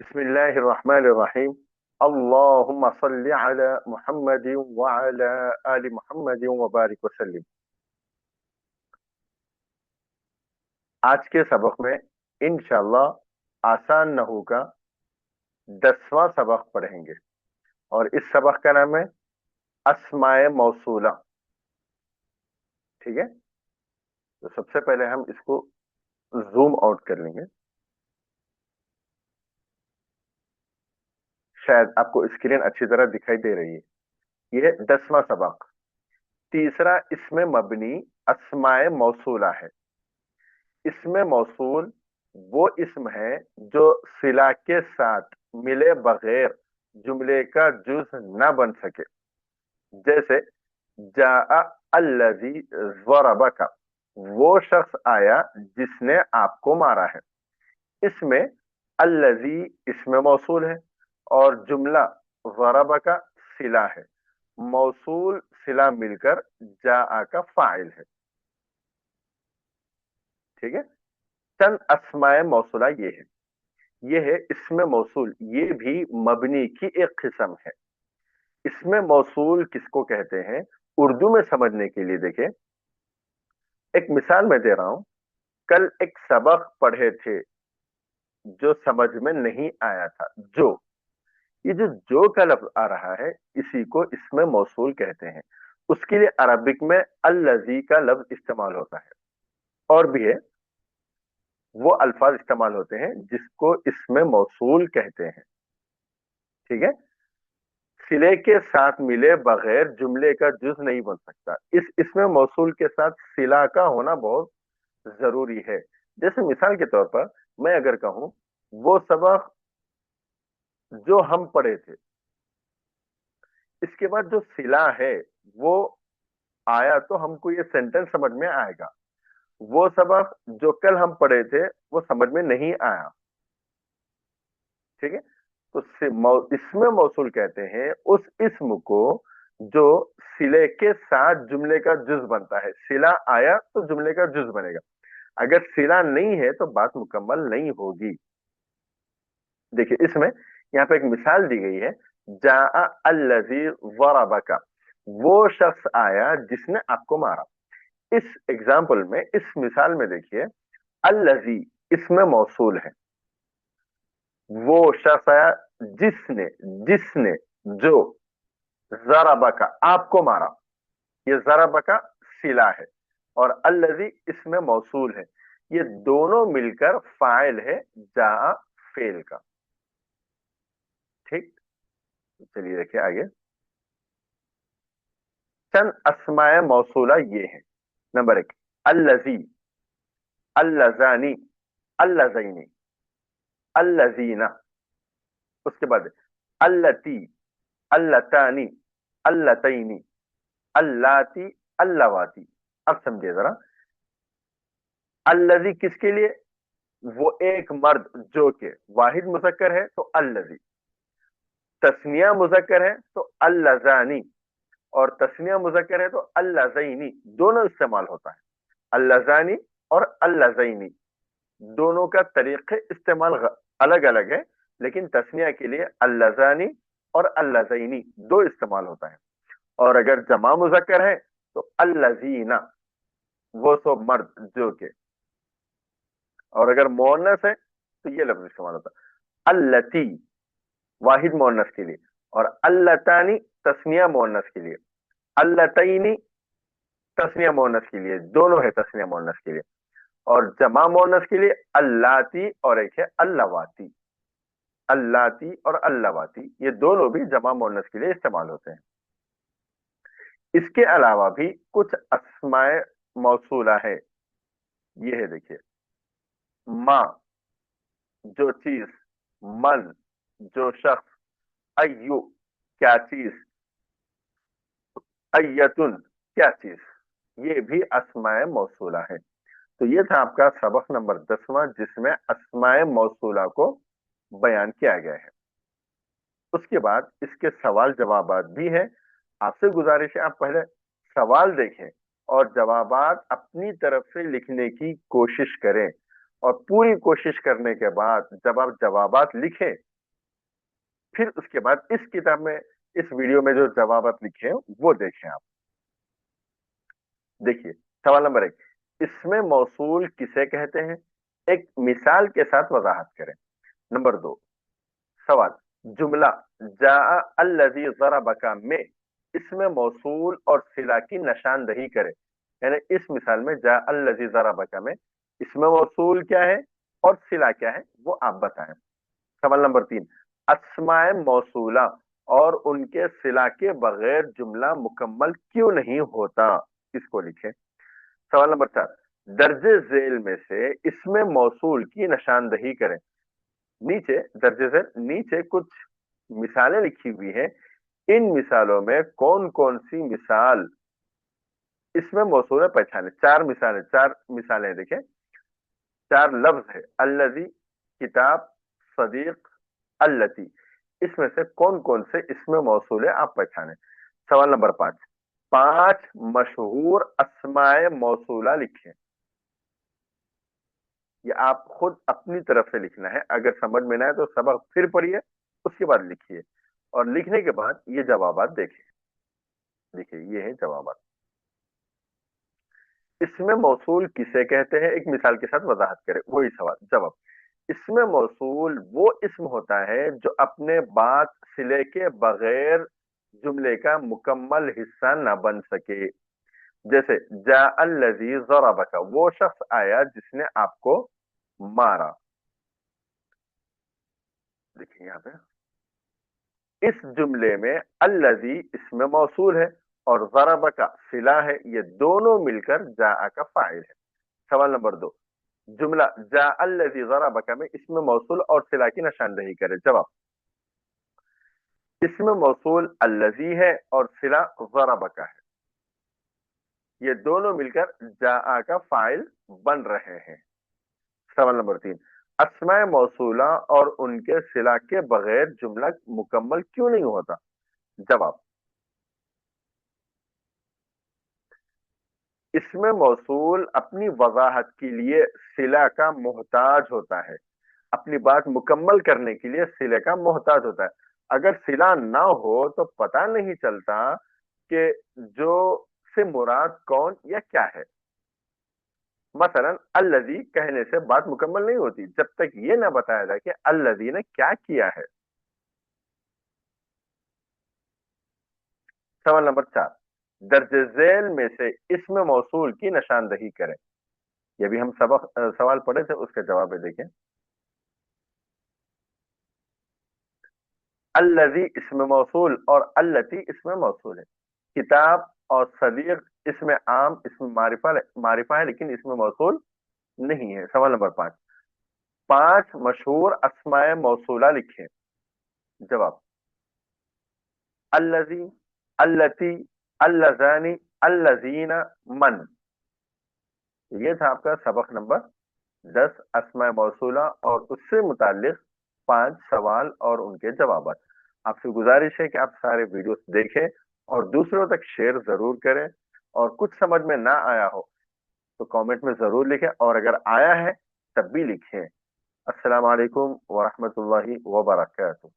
بسم الله الرحمن الرحيم. اللهم صل على محمد وعلى آل محمد وبارك وسلم. आज के सबक में इंशाल्लाह आसान नहू का 10वां सबक पढ़ेंगे और इस सबक का नाम है अस्माए मौसूला। ठीक है, तो सबसे पहले हम इसको जूम आउट कर लेंगे। शायद आपको स्क्रीन अच्छी तरह दिखाई दे रही है। यह 10वां सबक, तीसरा इसमें मबनी अस्माए मौसूला है। इसमें मौसूल वो इसम है जो सिला के साथ मिले बगैर जुमले का जुज न बन सके। जैसे जाआ अल्लज़ी ज़रबका, वो शख्स आया जिसने आपको मारा है। इसमें अल्लज़ी इसमें मौसूल है और जुमला ज़रबका सिला है। मौसूल सिला मिलकर जाआ का फाइल है। ठीक है, चंद अस्माए मौसूला ये है इसमें मौसूल। ये भी मबनी की एक किस्म है। इसमें मौसूल किसको कहते हैं उर्दू में समझने के लिए देखें, एक मिसाल मैं दे रहा हूं। कल एक सबक पढ़े थे जो समझ में नहीं आया था। ये जो का लफ्ज आ रहा है इसी को इसमें मौसूल कहते हैं। उसके लिए अरबिक में अल्लज़ी का लफ्ज इस्तेमाल होता है। और भी है, वो अल्फाज इस्तेमाल होते हैं जिसको इसमें मौसूल कहते हैं। ठीक है, सिले के साथ मिले बगैर जुमले का जुज नहीं बन सकता। इसमें मौसूल के साथ सिला का होना बहुत जरूरी है। जैसे मिसाल के तौर पर मैं अगर कहूं वो सबक जो हम पढ़े थे, इसके बाद जो सिला है वो आया तो हमको ये सेंटेंस समझ में आएगा। वो सबक जो कल हम पढ़े थे वो समझ में नहीं आया। ठीक है, तो इसमें मौसूल कहते हैं उस इस्म को जो सिले के साथ जुमले का जुज बनता है। सिला आया तो जुमले का जुज बनेगा, अगर सिला नहीं है तो बात मुकम्मल नहीं होगी। देखिए इसमें यहाँ पे एक मिसाल दी गई है, जाआ अल्लज़ी ज़रबका, वो शख्स आया जिसने आपको मारा। इस एग्जाम्पल में, इस मिसाल में देखिए अल्लज़ी इसमें मौसूल है। वो शख्स आया जिसने जिसने जो ज़रबका आपको मारा, ये ज़रबका सिला है और अल्लज़ी इसमें मौसूल है। ये दोनों मिलकर फाइल है जा फेल का। ठीक, चलिए देखिए आगे। चंद अस्माए मौसूला ये है। नंबर 1 अल्लज़ी, अल्लज़ानी, अल्लज़ैनी, अल्लज़ीना। उसके बाद अल्लती, अल्लतानी, अल्लतैनी, अल्लाती, अल्लवाती। अब समझिए जरा, अल्लज़ी किसके लिए? वो एक मर्द जो के वाहिद मुज़क्कर है तो अल्लज़ी, तस्निया मुज़क्कर है तो अल्लज़ानी, और तस्निया मुज़क्कर है तो अल्लज़ैनी। दोनों इस्तेमाल होता है, अल्लज़ानी और अल्लज़ैनी। दोनों का तरीके इस्तेमाल अलग अलग है, लेकिन तस्निया के लिए अल्लज़ानी और अल्लज़ैनी दो इस्तेमाल होता है। और अगर जमा मुज़क्कर है तो अल्लज़ीना, वो सो मर्द जो के। और अगर मोअन्नस है तो ये लफ्ज इस्तेमाल होता है, अल्लती वाहिद मोअन्नस के लिए, और अल्लतानी तस्निया मोअन्नस के लिए, अल्लतैनी तस्निया मोअन्नस के लिए। दोनों है तस्निया मोअन्नस के लिए। और जमा मोअन्नस के लिए अल्लाती और एक है अल्लवाती। अल्लाती और अल्लवाती ये दोनों भी जमा मोअन्नस के लिए इस्तेमाल होते हैं। इसके अलावा भी कुछ अस्माए मौसूला है। ये है देखिए, माँ जो चीज, मन जो शख्स, अय्यु क्या चीज, अय्यतुन क्या चीज। ये भी अस्माए मौसूला है। तो ये था आपका सबक नंबर 10वां जिसमें अस्माए मौसूला को बयान किया गया है। उसके बाद इसके सवाल जवाबात भी है। आपसे गुजारिश है आप पहले सवाल देखें और जवाबात अपनी तरफ से लिखने की कोशिश करें। और पूरी कोशिश करने के बाद जब आप जवाबात लिखें फिर उसके बाद इस किताब में, इस वीडियो में जो जवाब आप लिखे हैं वो देखें आप। देखिए, सवाल नंबर 1, इसमें मौसूल किसे कहते हैं? एक मिसाल के साथ वजाहत करें। नंबर 2, सवाल, जुमला जा अल्लज़ी ज़रबका में इसमें मौसूल और सिला की निशानदही करे। यानी इस मिसाल में जा अल्लज़ी ज़रबका में इसमें मौसूल क्या है और सिला क्या है वो आप बताएं। सवाल नंबर 3, अस्माए मौसूला और उनके सिला के बगैर जुमला मुकम्मल क्यों नहीं होता, इसको लिखें। सवाल नंबर 4, दर्जे झेल में से इसमें मौसूल की निशानदही करें। नीचे दर्जे झेल नीचे कुछ मिसालें लिखी हुई हैं, इन मिसालों में कौन कौन सी मिसाल इसमें मौसूल है पहचाने। चार मिसालें देखें, 4 लफ्ज है, अल्लजी, किताब, सदीक, अल्लती। इसमें से कौन कौन से इसमें मौसूल है आप पहचाने। सवाल नंबर 5, 5 मशहूर अस्माए मौसूला लिखें। ये आप खुद अपनी तरफ से लिखना है, अगर समझ में ना आए तो सबक फिर पढ़िए, उसके बाद लिखिए, और लिखने के बाद ये जवाबात देखें। देखिए ये है जवाबात। इसमें मौसूल किसे कहते हैं, एक मिसाल के साथ वजाहत करें, वही सवाल जवाब। इसमें मौसूल वो इस्म होता है जो अपने बाद सिले के बगैर जुमले का मुकम्मल हिस्सा ना बन सके। जैसे जा अल्लज़ी ज़रबका, वो शख्स आया जिसने आपको मारा। देखिए यहाँ पे इस जुमले में अल्लज़ी इसमें मौसूल है और ज़रबका सिला है, ये दोनों मिलकर जा का फाइल है। सवाल नंबर 2, जुमला जा अल्लज़ी ज़रबका में इसमें मौसूल और सिला की निशानदही करें। जवाब, इसमें मौसूल अल्लज़ी है और सिला ज़रबका है, ये दोनों मिलकर जा का फाइल बन रहे हैं। सवाल नंबर 3, अस्माए मौसूला और उनके सिला के बगैर जुमला मुकम्मल क्यों नहीं होता। जवाब, इसमें मौसूल अपनी वजाहत के लिए सिला का मोहताज होता है, अपनी बात मुकम्मल करने के लिए सिले का मोहताज होता है। अगर सिला ना हो तो पता नहीं चलता कि जो से मुराद कौन या क्या है। मसलन अल्लज़ी कहने से बात मुकम्मल नहीं होती जब तक ये ना बताया जाए कि अल्लज़ी ने क्या किया है। सवाल नंबर 4, दर्ज झेल में से इसमें मौसूल की निशानदही करें। ये भी हम सवाल पढ़े थे, उसके जवाब में देखें। अल्लज़ी इसमें मौसूल और अल्लती इसमें मौसूल है। किताब और सदीक इसमें आम, इसमें मारिफा है लेकिन इसमें मौसूल नहीं है। सवाल नंबर 5, 5 मशहूर अस्माए मौसूला लिखें। जवाब, अल्लज़ी, अल्लती, अल्लज़ानी, अल्लज़ीना, मन। ये था आपका सबक नंबर 10, अस्माए मौसूला और उससे मुतालिक 5 सवाल और उनके जवाब। आपसे गुजारिश है कि आप सारे वीडियोस देखें और दूसरों तक शेयर जरूर करें, और कुछ समझ में ना आया हो तो कमेंट में जरूर लिखें, और अगर आया है तब भी लिखें। अस्सलाम वालेकुम व रहमतुल्लाहि व बरकातहू।